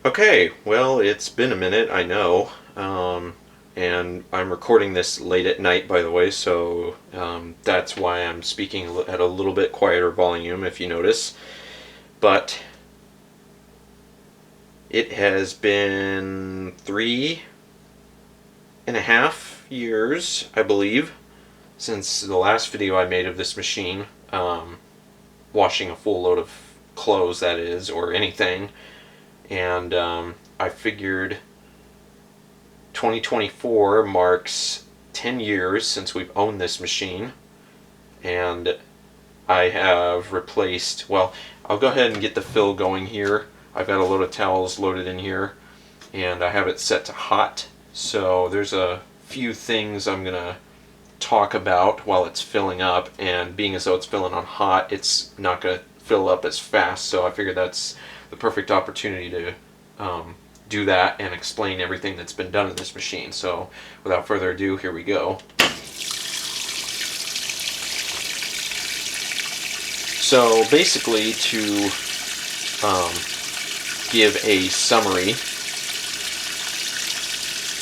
Okay, well, it's been a minute, I know. And I'm recording this late at night, by the way, so that's why I'm speaking at a little bit quieter volume, if you notice. But it has been 3.5 years, I believe, since the last video I made of this machine. Washing a full load of clothes, that is, or anything. And I figured 2024 marks 10 years since we've owned this machine, and I have replaced, well, I'll go ahead and get the fill going here. I've got a load of towels loaded in here, and I have it set to hot, so there's a few things I'm going to talk about while it's filling up, and being as though it's filling on hot, it's not going to fill up as fast, so I figured that's the perfect opportunity to do that and explain everything that's been done in this machine. So without further ado, here we go. So basically, to give a summary,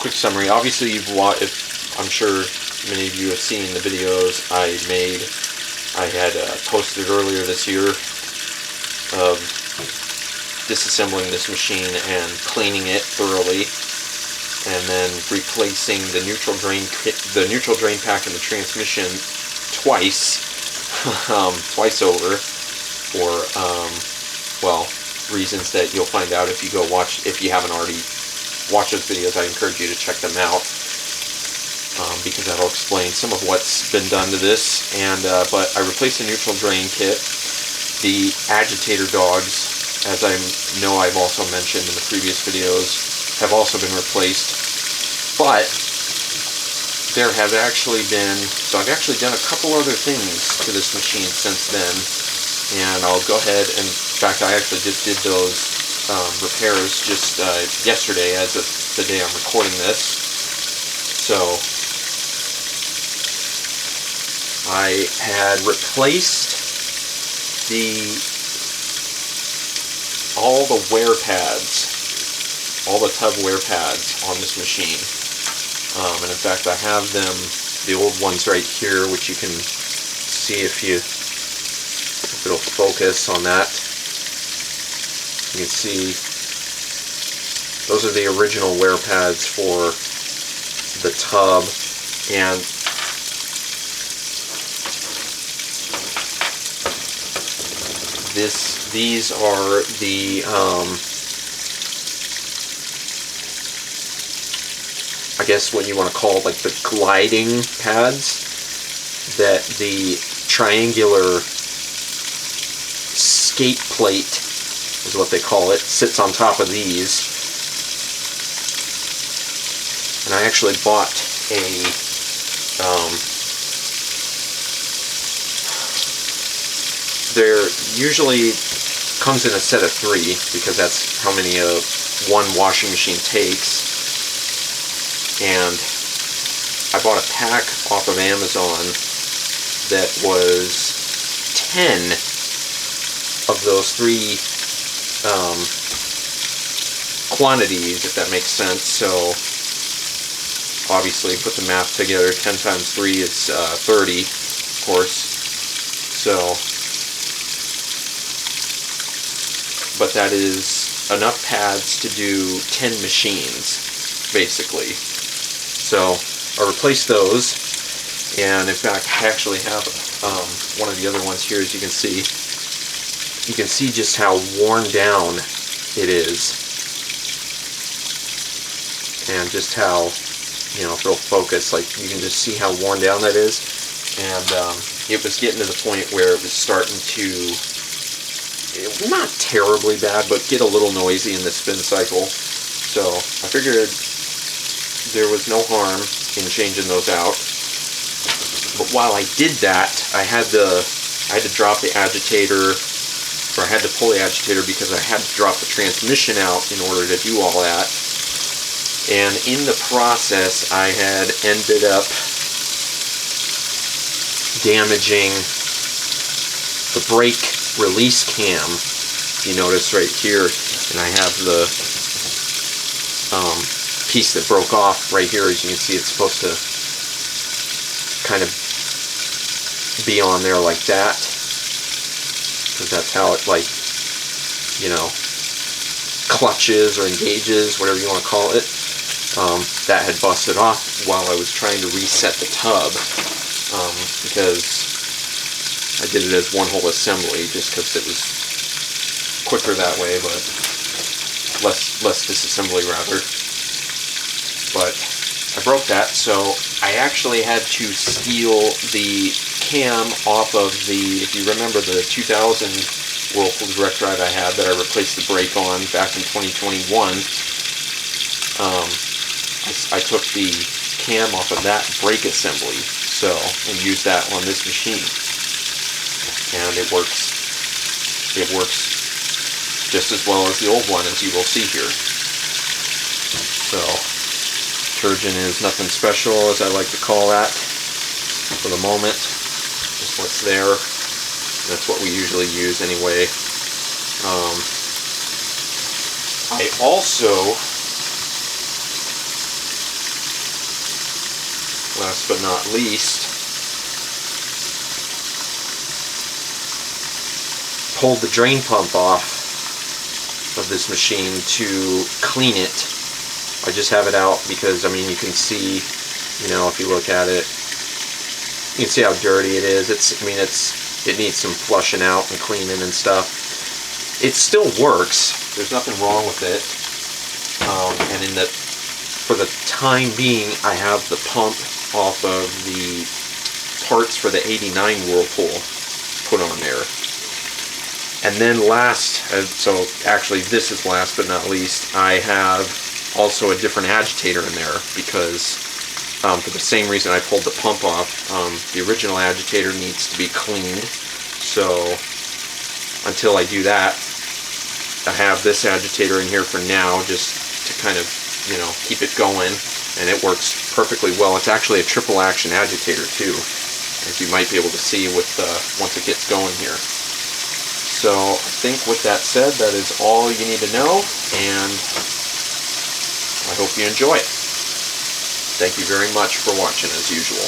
quick summary, obviously I'm sure many of you have seen the videos I made. I had posted earlier this year of disassembling this machine and cleaning it thoroughly, and then replacing the neutral drain pack in the transmission twice, twice over, for well, reasons that you'll find out if you go watch. If you haven't already watched those videos, I encourage you to check them out, because that'll explain some of what's been done to this. And but I replaced the neutral drain kit. The agitator dogs, as I know I've also mentioned in the previous videos, have also been replaced. But there have actually been, so I've actually done a couple other things to this machine since then, and I'll go ahead and, in fact, I actually just did those repairs just yesterday, as of the day I'm recording this. So I had replaced all the wear pads, all the tub wear pads on this machine. And in fact, I have them, the old ones right here, which you can see if it'll focus on that. You can see those are the original wear pads for the tub, and these are the I guess what you want to call like the gliding pads that the triangular skate plate is what they call it sits on top of these. And I actually bought a there usually comes in a set of 3, because that's how many one washing machine takes. And I bought a pack off of Amazon that was 10 of those 3 quantities, if that makes sense. So obviously put the math together, 10 times 3 is 30, of course. So, but that is enough pads to do 10 machines, basically. So I replaced those, and in fact I actually have one of the other ones here. As you can see just how worn down it is, and just how, if it'll focus, like you can just see how worn down that is. And it was getting to the point where it was starting to, not terribly bad, but get a little noisy in the spin cycle. So I figured there was no harm in changing those out. But while I did that, I had to drop the agitator, or I had to pull the agitator because I had to drop the transmission out in order to do all that. And in the process, I had ended up damaging the brake release cam. You notice right here, and I have the piece that broke off right here, as you can see, it's supposed to kind of be on there like that, because that's how it, like, you know, clutches or engages, whatever you want to call it. That had busted off while I was trying to reset the tub, because I did it as one whole assembly just because it was quicker that way, but less disassembly rather. But I broke that, so I actually had to steal the cam off of the, if you remember the 2000 Whirlpool direct drive I had that I replaced the brake on back in 2021, I took the cam off of that brake assembly, and used that on this machine. And it works just as well as the old one, as you will see here. So, detergent is nothing special, as I like to call that, for the moment. Just what's there. That's what we usually use anyway. I also, last but not least, pulled the drain pump off of this machine to clean it. I just have it out because, I mean, you can see, you know, if you look at it, you can see how dirty it is. It needs some flushing out and cleaning and stuff. It still works. There's nothing wrong with it. And for the time being, I have the pump off of the parts for the 89 Whirlpool put on there. And then so actually this is last but not least, I have also a different agitator in there because for the same reason I pulled the pump off, the original agitator needs to be cleaned. So until I do that, I have this agitator in here for now, just to kind of, you know, keep it going, and it works perfectly well. It's actually a triple action agitator too, as you might be able to see with once it gets going here. So I think with that said, that is all you need to know, and I hope you enjoy it. Thank you very much for watching, as usual.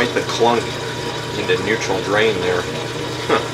quite the clunk into neutral drain there. Huh.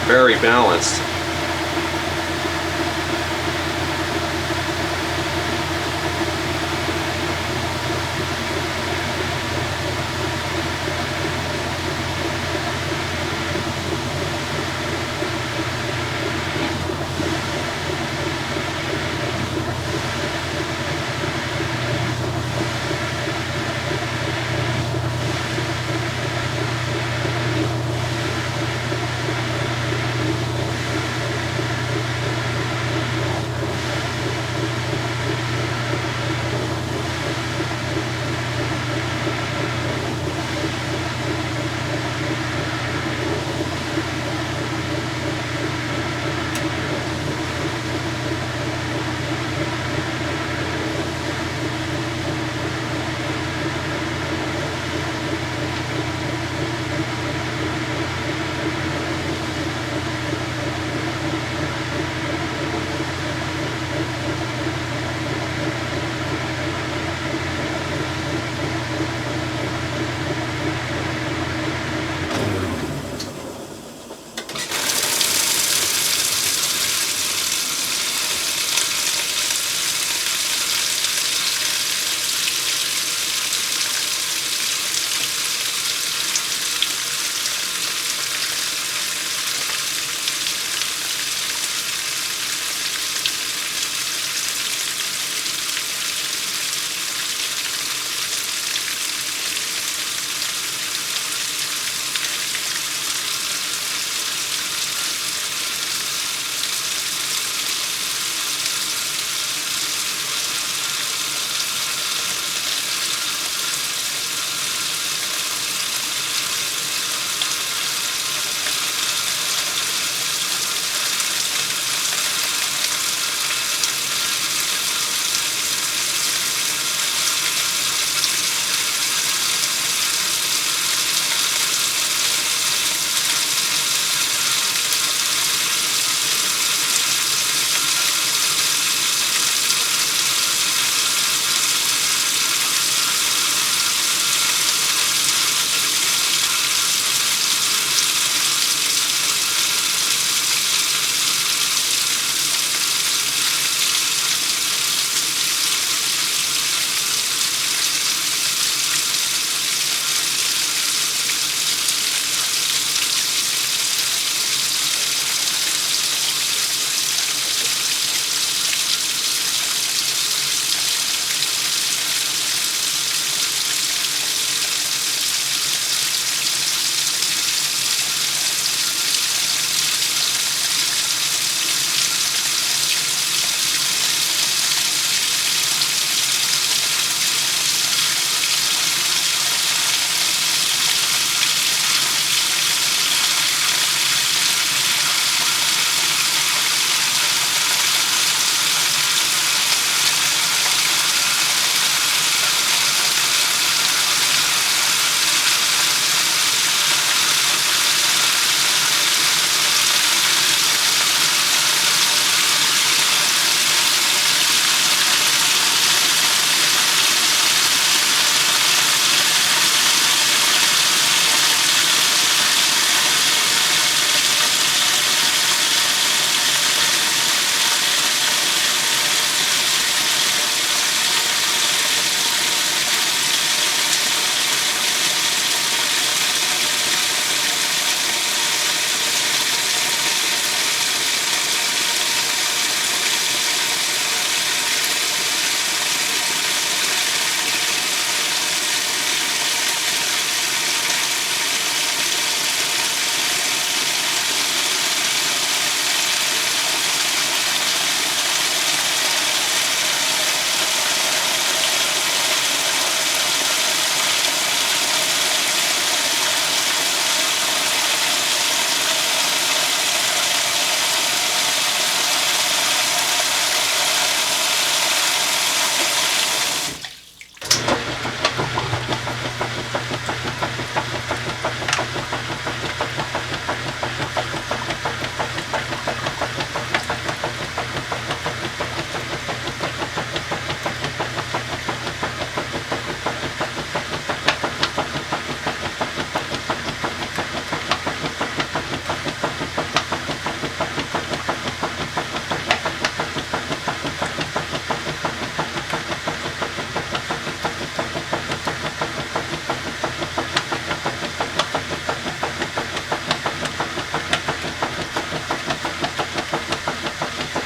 Very balanced.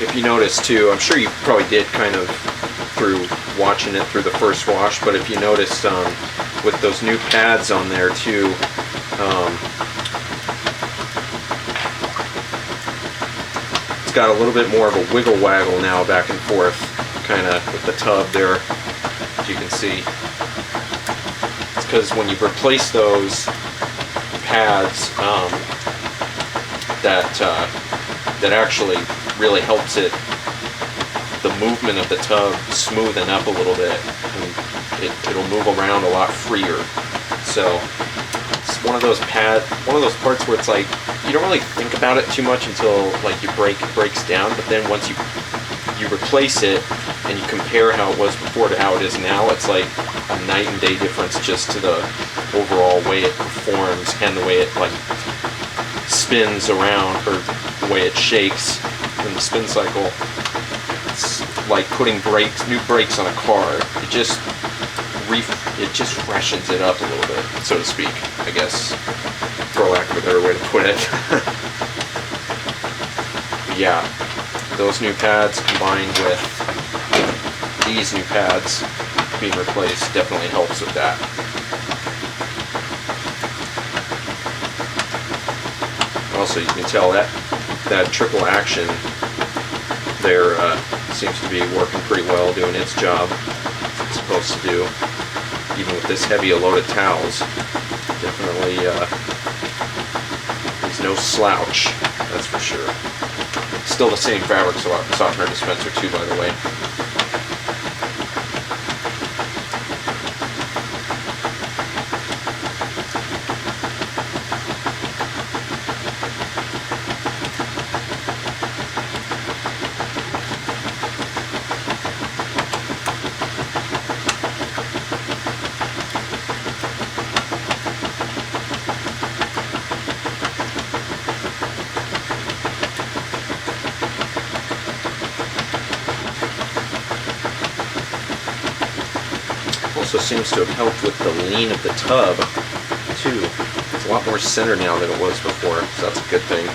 if you notice too, I'm sure you probably did kind of through watching it through the first wash, but if you noticed with those new pads on there too, it's got a little bit more of a wiggle waggle now back and forth, kind of with the tub there, as you can see. It's because when you replace those pads, that actually really helps it, the movement of the tub smoothen up a little bit, and it'll move around a lot freer. So it's one of those parts where it's like you don't really think about it too much until like it breaks down, but then once you replace it and you compare how it was before to how it is now, it's like a night and day difference just to the overall way it performs and the way it like spins around, or the way it shakes in the spin cycle. It's like putting new brakes on a car. It just freshens it up a little bit, so to speak, I guess, for lack of a better way to put it. Yeah, those new pads combined with these new pads being replaced definitely helps with that. Also, you can tell that triple action there seems to be working pretty well, doing its job it's supposed to do, even with this heavy a load of towels. Definitely is no slouch, that's for sure. Still the same fabric softener dispenser too, by the way. Also seems to have helped with the lean of the tub too. It's a lot more center now than it was before, so that's a good thing.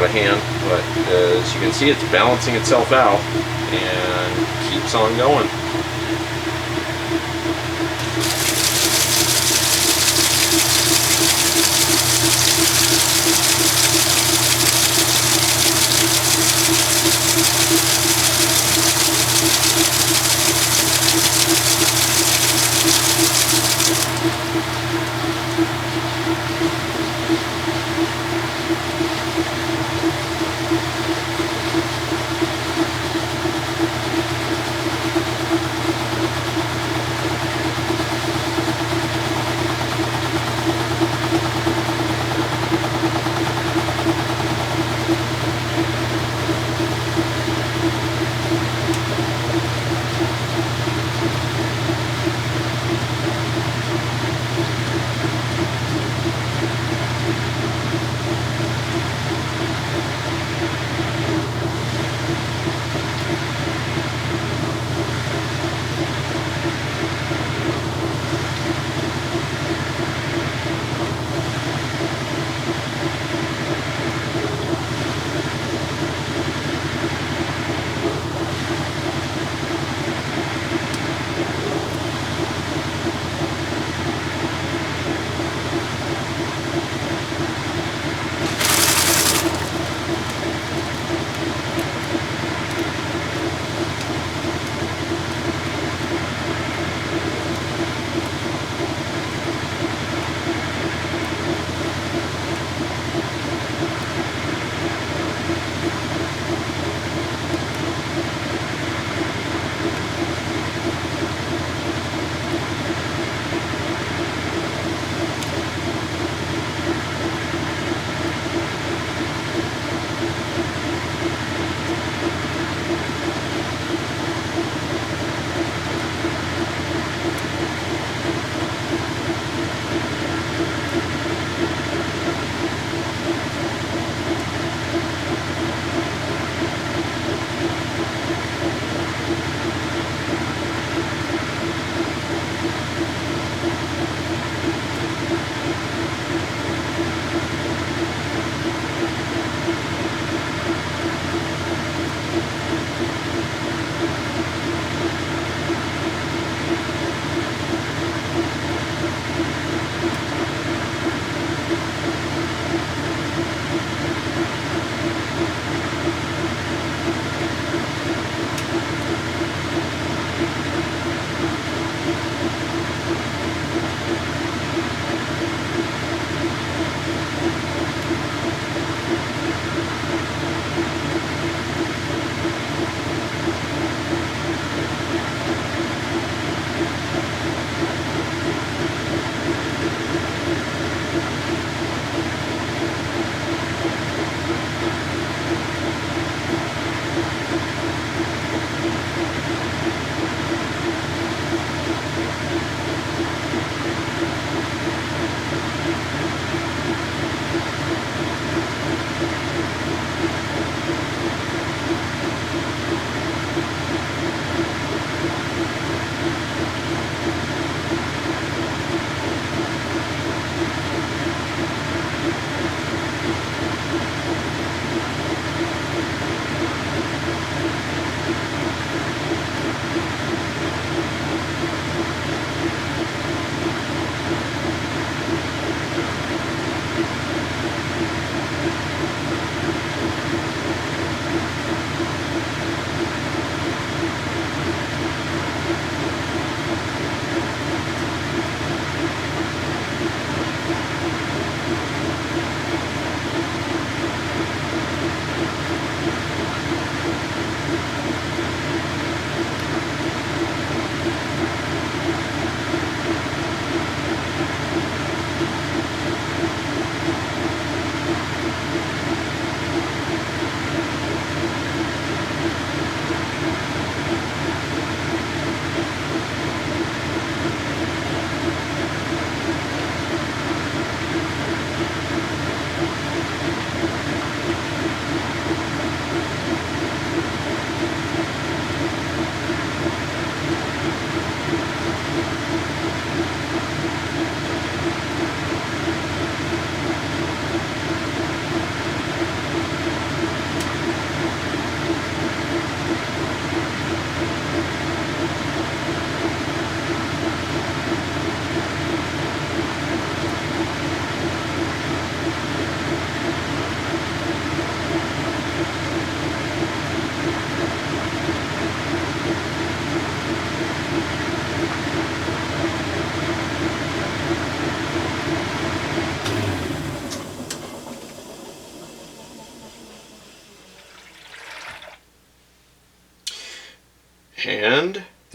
of hand, but as you can see, it's balancing itself out and keeps on going.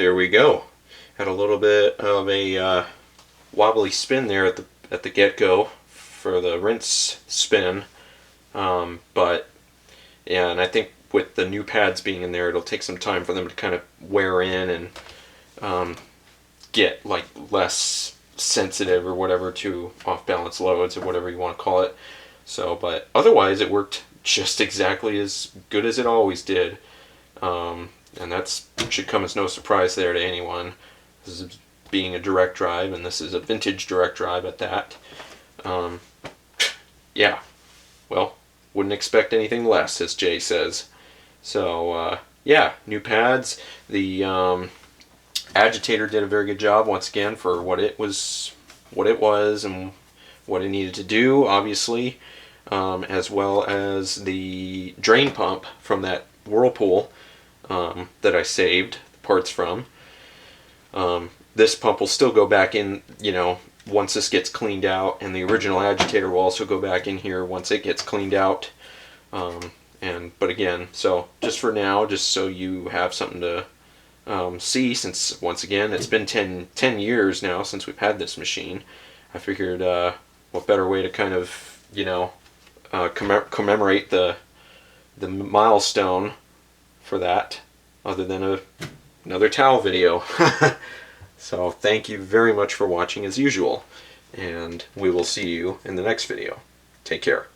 there we go. Had a little bit of a wobbly spin there at the get-go for the rinse spin, but yeah, and I think with the new pads being in there, it'll take some time for them to kind of wear in and get like less sensitive or whatever to off-balance loads or whatever you want to call it. So, but otherwise it worked just exactly as good as it always did, and that should come as no surprise there to anyone. This is being a direct drive, and this is a vintage direct drive at that. Yeah, well, wouldn't expect anything less, as Jay says. So yeah, new pads. The Agitator did a very good job once again for what it was and what it needed to do, obviously, as well as the drain pump from that Whirlpool that I saved parts from. This pump will still go back in, once this gets cleaned out, and the original Agitator will also go back in here once it gets cleaned out. But again, so just for now, just so you have something to see, since once again it's been 10 years now since we've had this machine, I figured what better way to kind of commemorate the milestone for that other than another towel video. So thank you very much for watching as usual, and we will see you in the next video. Take care.